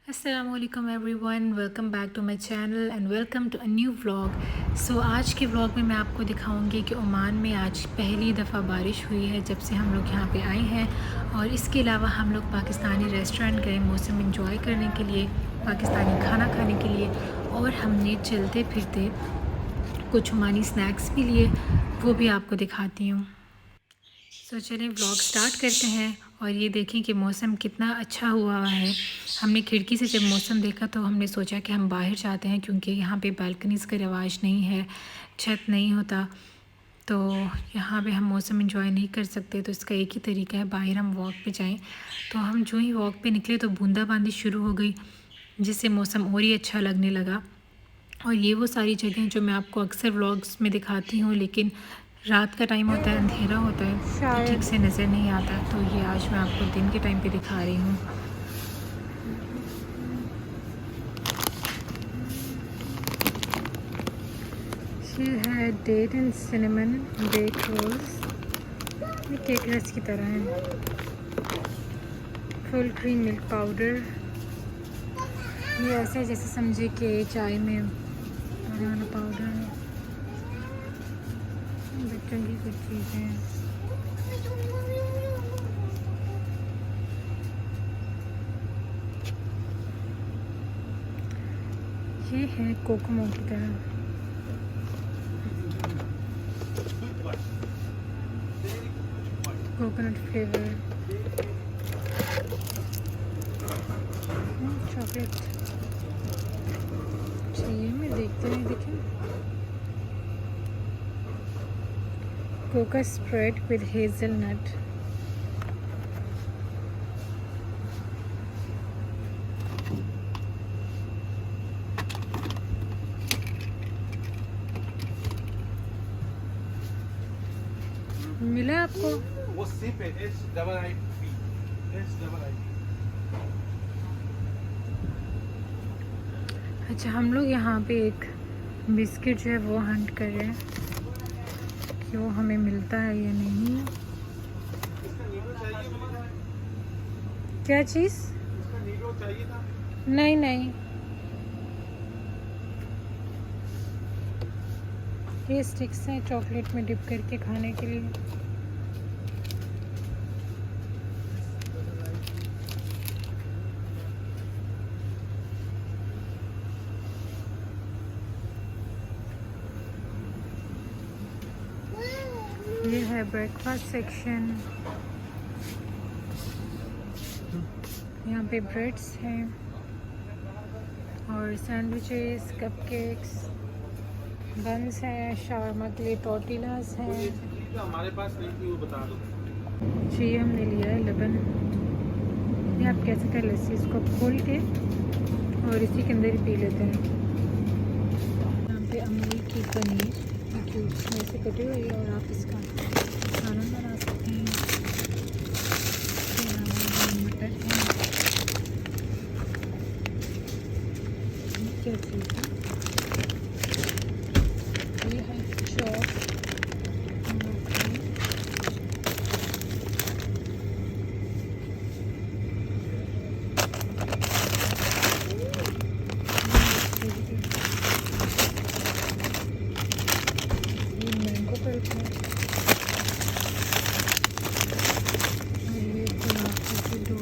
अस्सलामुअलैकुम everyone, welcome back to my channel and welcome to a new vlog. So आज के vlog में मैं आपको दिखाऊंगी कि ओमान में आज पहली दफ़ा बारिश हुई है जब से हम लोग यहाँ पे आए हैं। और इसके अलावा हम लोग पाकिस्तानी रेस्टोरेंट गए मौसम एंजॉय करने के लिए, पाकिस्तानी खाना खाने के लिए, और हमने चलते फिरते कुछ ओमानी स्नैक्स भी लिए, वो भी आपको दिखाती हूँ। तो चलिए व्लॉग स्टार्ट करते हैं। और ये देखें कि मौसम कितना अच्छा हुआ है। हमने खिड़की से जब मौसम देखा तो हमने सोचा कि हम बाहर जाते हैं, क्योंकि यहाँ पे बालकनीज़ का रिवाज नहीं है, छत नहीं होता, तो यहाँ पे हम मौसम एंजॉय नहीं कर सकते। तो इसका एक ही तरीका है, बाहर हम वॉक पे जाएं। तो हम जो ही वॉक पे निकले तो बूंदाबांदी शुरू हो गई, जिससे मौसम और ही अच्छा लगने लगा। और ये वो सारी जगहें जो मैं आपको अक्सर व्लॉग्स में दिखाती हूँ, लेकिन रात का टाइम होता है, अंधेरा होता है, तो ठीक से नज़र नहीं आता। तो ये आज मैं आपको दिन के टाइम पे दिखा रही हूँ। ये है date and cinnamon bake rolls, ये केक रस की तरह है। फुल क्रीम मिल्क पाउडर, ये ऐसे जैसे समझे कि चाय में बनाना पाउडर है। बच्चों की कुछ चीज़ें, ये है कोकोमो की तरह। कोकोनट फ्लेवर चॉकलेट चाहिए, मैं देखते हैं। देखें, कोका स्प्रेड विद हेज़लनट, मिला आपको? वो सिप है, SIIP, SIIP। अच्छा, हम लोग यहाँ पे एक बिस्किट जो है वो हंट कर रहे हैं कि वो हमें मिलता है या नहीं। इसका नीडो चाहिए मुझे। क्या चीज़? इसका नीडो चाहिए था। नहीं नहीं, ये स्टिक्स हैं चॉकलेट में डिप करके खाने के लिए। ये है ब्रेकफास्ट सेक्शन, यहाँ पे ब्रेड्स हैं और सैंडविचेस, कपकेक्स, बन्स हैं, शावरमा के लिए टॉर्टिलास हैं। तो हमारे पास नहीं थी, वो बता दो। जी, हमने लिया है लबन। ये आप कैसे कर लस्सी, इसको खोल के और इसी के अंदर ही पी लेते हैं। यहाँ पे अमूल की पनीर क्यूब्स में से कटी हुई है और आप इसका सालन बना सकते हैं। मटर है, क्या चीज़ है, ये है चॉप, मैंगो पल्प है, और ये टमाटर की दो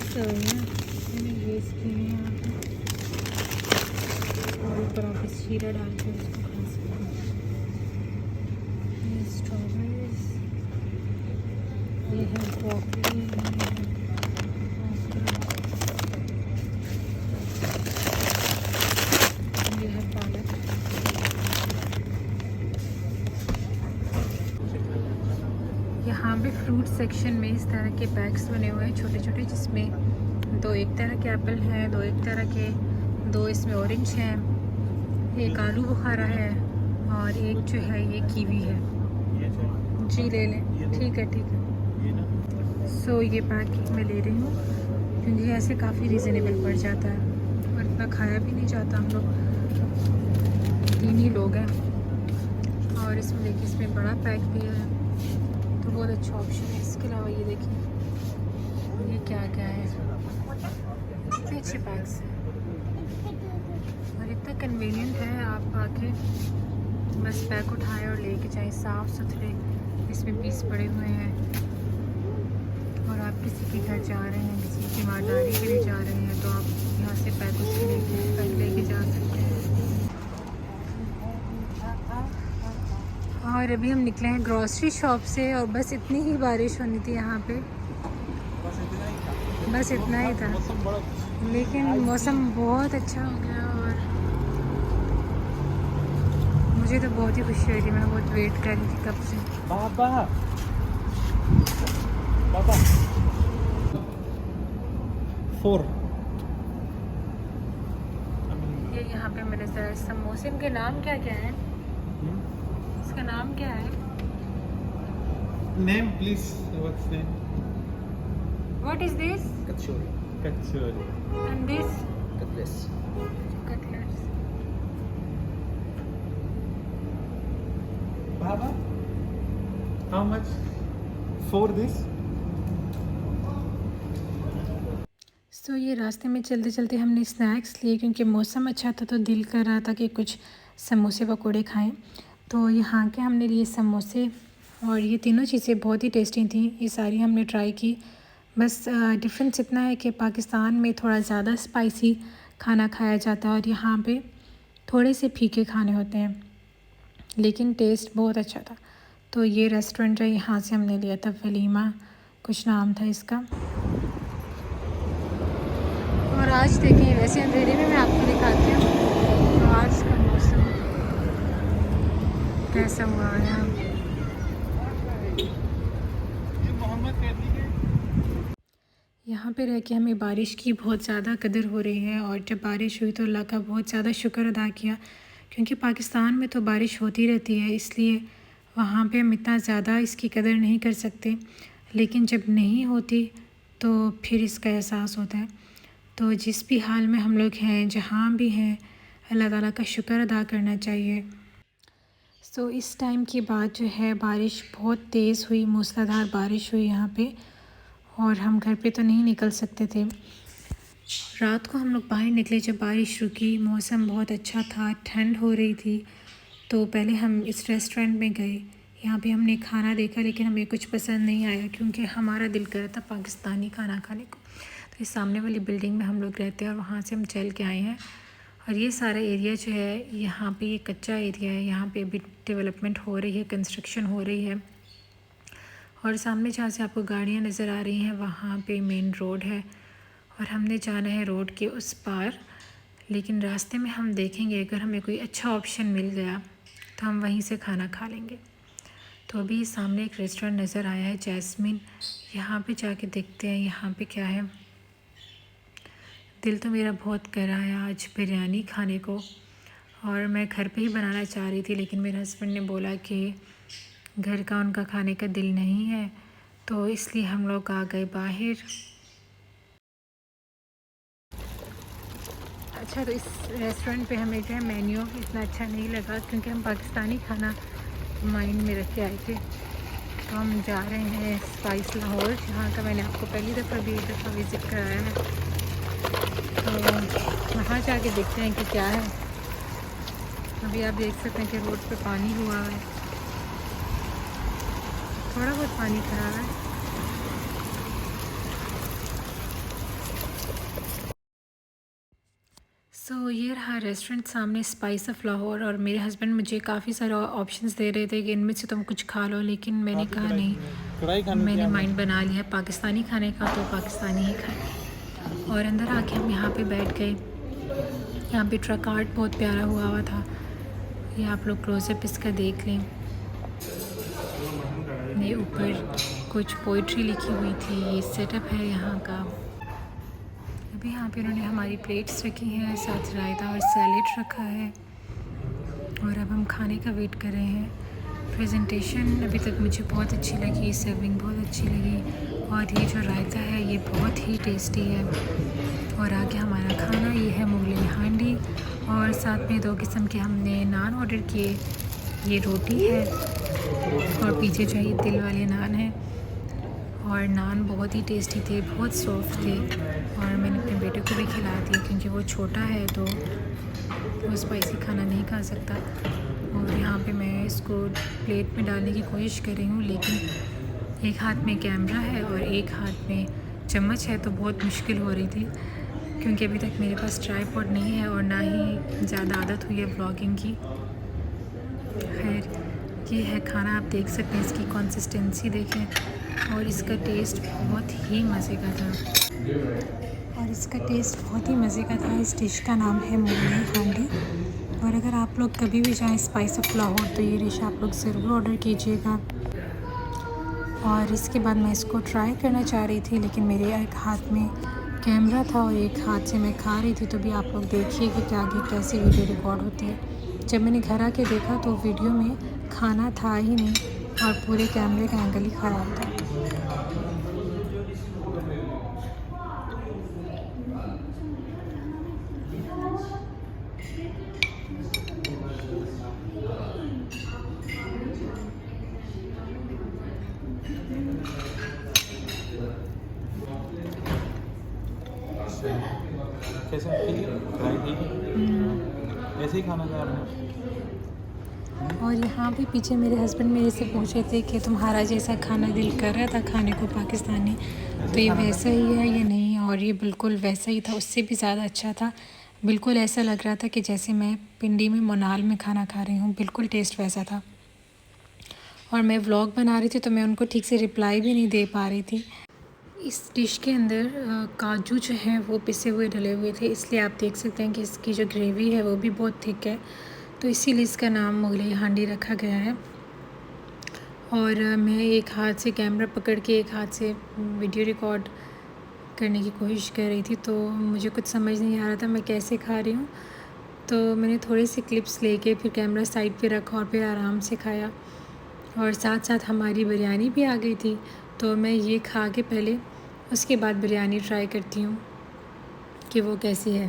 सब्जियाँ मैंने यूज़ की हैं यहाँ पे। और ऊपर आप इस शीरा डाल के इसको खा सकते हैं। ये स्ट्रॉबेरीज, ये है ब्रोकली, ये है पालक। यहाँ पे फ्रूट सेक्शन में इस तरह के बैग्स बने हुए हैं छोटे छोटे, जिसमें दो एक तरह के एप्पल हैं, दो एक तरह के, दो इसमें ऑरेंज हैं, एक आलू बुखारा है और एक जो है ये कीवी है। जी ले लें, ठीक है ठीक है। सो ये पैक मैं ले रही हूँ क्योंकि ऐसे काफ़ी रीज़नेबल पड़ जाता है और इतना खाया भी नहीं जाता। हम लोग 3 ही लोग हैं और इसमें देखिए इसमें बड़ा पैक भी है, तो बहुत अच्छा ऑप्शन है। इसके अलावा ये देखिए ये क्या क्या है, इतने अच्छे बैग्स हैं और इतना कन्वीनियंट है, आप आके बस बैग उठाए और लेके जाएं, साफ़ सुथरे इसमें पीस पड़े हुए हैं। और आप किसी के घर जा रहे हैं, किसी की तीमारदारी के लिए जा रहे हैं, तो आप यहाँ से बैग उसके लेके जा सकते हैं। और अभी हम निकले हैं ग्रॉसरी शॉप से और बस इतनी ही बारिश होनी थी यहाँ पे, बस इतना ही था, लेकिन मौसम बहुत अच्छा हो गया और मुझे तो बहुत ही खुशी हुई थी। मैं बहुत वेट कर रही थी कब से। पापा पापा 4 ये यहाँ पे मेरे ज़रा समोसे, इनके नाम क्या क्या है? इसका नाम क्या है? Name please, what's name? What is this? Kachori And this? Cutlets. Cutlets. Baba, how much for this? सो ये रास्ते में चलते चलते हमने स्नैक्स लिए क्योंकि मौसम अच्छा था तो दिल कर रहा था कि कुछ समोसे पकोड़े खाएं। तो यहाँ के हमने लिए समोसे और ये तीनों चीज़ें बहुत ही टेस्टी थी, ये सारी हमने ट्राई की। बस डिफरेंस इतना है कि पाकिस्तान में थोड़ा ज़्यादा स्पाइसी खाना खाया जाता है और यहाँ पे थोड़े से फीके खाने होते हैं, लेकिन टेस्ट बहुत अच्छा था। तो ये रेस्टोरेंट है, यहाँ से हमने लिया था, वलीमा कुछ नाम था इसका। और आज देखें, वैसे अंधेरे में मैं आपको दिखाती हूँ तो आज का मौसम कैसा हुआ है। यहाँ पे रह के हमें बारिश की बहुत ज़्यादा कदर हो रही है और जब बारिश हुई तो अल्लाह का बहुत ज़्यादा शुक्र अदा किया, क्योंकि पाकिस्तान में तो बारिश होती रहती है, इसलिए वहाँ पे हम इतना ज़्यादा इसकी कदर नहीं कर सकते, लेकिन जब नहीं होती तो फिर इसका एहसास होता है। तो जिस भी हाल में हम लोग हैं, जहाँ भी हैं, अल्लाह ताला का शुक्र अदा करना चाहिए। सो इस टाइम की बात जो है, बारिश बहुत तेज़ हुई, मूसलाधार बारिश हुई यहाँ पे और हम घर पे तो नहीं निकल सकते थे। रात को हम लोग बाहर निकले जब बारिश रुकी, मौसम बहुत अच्छा था, ठंड हो रही थी। तो पहले हम इस रेस्टोरेंट में गए, यहाँ पे हमने खाना देखा लेकिन हमें कुछ पसंद नहीं आया क्योंकि हमारा दिल कर रहा था पाकिस्तानी खाना खाने को। तो इस सामने वाली बिल्डिंग में हम लोग रहते हैं और वहाँ से हम चल के आए हैं। और ये सारा एरिया जो है, यहाँ पे ये कच्चा एरिया है, यहाँ पे अभी डेवलपमेंट हो रही है, कंस्ट्रक्शन हो रही है। और सामने जहाँ से आपको गाड़ियाँ नज़र आ रही हैं, वहाँ पे मेन रोड है और हमने जाना है रोड के उस पार। लेकिन रास्ते में हम देखेंगे, अगर हमें कोई अच्छा ऑप्शन मिल गया तो हम वहीं से खाना खा लेंगे। तो अभी सामने एक रेस्टोरेंट नज़र आया है, जैस्मिन, यहाँ पे जाके देखते हैं यहाँ पे क्या है। दिल तो मेरा बहुत कर रहा है आज बिरयानी खाने को और मैं घर पे ही बनाना चाह रही थी, लेकिन मेरे हस्बैंड ने बोला कि घर का उनका खाने का दिल नहीं है, तो इसलिए हम लोग आ गए बाहर। अच्छा, तो इस रेस्टोरेंट पे हमें जो है मेन्यू इतना अच्छा नहीं लगा क्योंकि हम पाकिस्तानी खाना माइंड में रख के आए थे। तो हम जा रहे हैं स्पाइस लाहौर, जहाँ का मैंने आपको पहली दफ़ा भी एक दफ़ा विज़िट कराया है। तो वहाँ जाके देखते हैं कि क्या है। अभी आप देख सकते हैं कि रोड पे पानी हुआ है, थोड़ा बहुत पानी खड़ा है। सो ये रहा रेस्टोरेंट सामने, स्पाइस ऑफ लाहौर। और मेरे हस्बैंड मुझे काफ़ी सारे ऑप्शंस दे रहे थे कि इनमें से तुम कुछ खा लो, लेकिन मैंने कहा नहीं, मैंने माइंड बना लिया पाकिस्तानी खाने का, तो पाकिस्तानी ही खाए। और अंदर आके हम यहाँ पे बैठ गए। यहाँ पे ट्रक आर्ट बहुत प्यारा हुआ था, ये आप लोग क्लोजअप इसका देख लें। ये ऊपर कुछ पोइट्री लिखी हुई थी, ये सेटअप है यहाँ का। अभी यहाँ पे उन्होंने हमारी प्लेट्स रखी हैं, साथ रायता और सैलेड रखा है और अब हम खाने का वेट कर रहे हैं। प्रेजेंटेशन अभी तक मुझे बहुत अच्छी लगी, सर्विंग बहुत अच्छी लगी और ये जो रायता है ये बहुत ही टेस्टी है। और आगे हमारा खाना ये है मुगलई हांडी और साथ में 2 किस्म के हमने नान ऑर्डर किए, ये रोटी है और पीछे जो है तिल वाले नान है। और नान बहुत ही टेस्टी थे, बहुत सॉफ्ट थे। और मैंने अपने बेटे को भी खिला दिया क्योंकि वो छोटा है तो वो स्पाइसी खाना नहीं खा सकता। और यहाँ पे मैं इसको प्लेट में डालने की कोशिश कर रही हूँ, लेकिन एक हाथ में कैमरा है और एक हाथ में चम्मच है तो बहुत मुश्किल हो रही थी क्योंकि अभी तक मेरे पास ट्राइपॉड नहीं है और ना ही ज़्यादा आदत हुई है व्लॉगिंग की। खैर, ये है खाना, आप देख सकते हैं, इसकी कंसिस्टेंसी देखें और इसका टेस्ट बहुत ही मज़े का था। इस डिश का नाम है मुगलई हांडी। और अगर आप लोग कभी भी जाएं स्पाइस ऑफ लाहौर तो ये डिश आप लोग ज़रूर ऑर्डर कीजिएगा। और इसके बाद मैं इसको ट्राई करना चाह रही थी, लेकिन मेरे एक हाथ में कैमरा था और एक हाथ से मैं खा रही थी। तो भी आप लोग देखिए कि आगे कैसी वीडियो रिकॉर्ड होती है। जब मैंने घर आके देखा तो वीडियो में खाना था ही नहीं और पूरे कैमरे का एंगल ही ख़राब था। कैसा फ्राई ठीक ऐसे ही खाना था आपने? और यहाँ पे पीछे मेरे हस्बैंड मेरे से पूछ रहे थे कि तुम्हारा जैसा खाना दिल कर रहा था खाने को पाकिस्तानी, तो ये वैसा ही है या नहीं? और ये बिल्कुल वैसा ही था, उससे भी ज़्यादा अच्छा था। बिल्कुल ऐसा लग रहा था कि जैसे मैं पिंडी में मोनाल में खाना खा रही हूँ, बिल्कुल टेस्ट वैसा था। और मैं व्लॉग बना रही थी तो मैं उनको ठीक से रिप्लाई भी नहीं दे पा रही थी। इस डिश के अंदर काजू जो हैं वो पिसे हुए डले हुए थे, इसलिए आप देख सकते हैं कि इसकी जो ग्रेवी है वो भी बहुत थिक है, तो इसीलिए इसका नाम मुगलई हांडी रखा गया है। और मैं एक हाथ से कैमरा पकड़ के एक हाथ से वीडियो रिकॉर्ड करने की कोशिश कर रही थी, तो मुझे कुछ समझ नहीं आ रहा था मैं कैसे खा रही हूँ। तो मैंने थोड़े से क्लिप्स लेके फिर कैमरा साइड पे रखा और फिर आराम से खाया। और साथ साथ हमारी बिरयानी भी आ गई थी, तो मैं ये खा के पहले उसके बाद बिरयानी ट्राई करती हूँ कि वो कैसी है।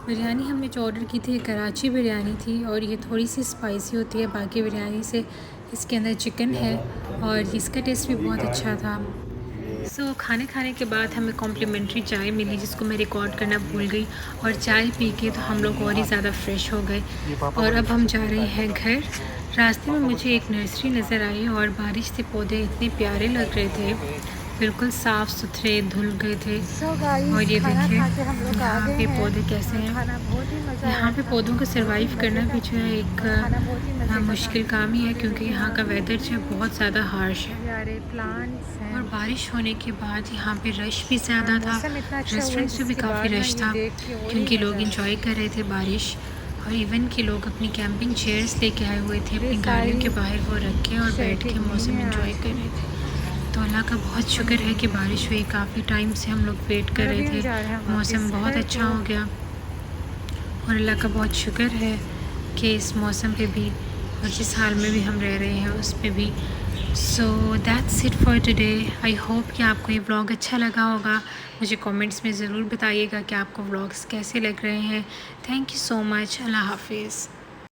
बिरयानी हमने जो ऑर्डर की थी कराची बिरयानी थी और ये थोड़ी सी स्पाइसी होती है बाकी बिरयानी से। इसके अंदर चिकन है और इसका टेस्ट भी बहुत अच्छा था। खाने के बाद हमें कॉम्प्लीमेंट्री चाय मिली जिसको मैं रिकॉर्ड करना भूल गई, और चाय पी के तो हम लोग और ही ज़्यादा फ्रेश हो गए। और अब हम जा रहे हैं घर। रास्ते में मुझे एक नर्सरी नज़र आई और बारिश से पौधे इतने प्यारे लग रहे थे, बिल्कुल साफ़ सुथरे धुल गए थे। और ये देखिए यहाँ पे पौधे कैसे हैं। यहाँ पे पौधों को सरवाइव करना भी जो है एक मुश्किल काम ही है क्योंकि यहाँ का वेदर जो है बहुत ज़्यादा हार्श है। और बारिश होने के बाद यहाँ पे रश भी ज़्यादा था, रेस्टोरेंट्स में भी काफ़ी रश था क्योंकि लोग इंजॉय कर रहे थे बारिश। और इवन के लोग अपनी कैंपिंग चेयर्स लेके आए हुए थे अपनी गाड़ियों के बाहर, वो रख के और बैठ के मौसम एंजॉय कर रहे थे। तो अल्लाह का बहुत शुक्र है कि बारिश हुई, काफ़ी टाइम से हम लोग वेट कर रहे थे, मौसम बहुत अच्छा हो गया। और अल्लाह का बहुत शुक्र है कि इस मौसम पे भी और जिस हाल में भी हम रह रहे हैं उस पे भी। So that's it for today. I hope कि आपको ये व्लॉग अच्छा लगा होगा। मुझे कमेंट्स में ज़रूर बताइएगा कि आपको व्लॉग्स कैसे लग रहे हैं। Thank you so much. Allah हाफिज़।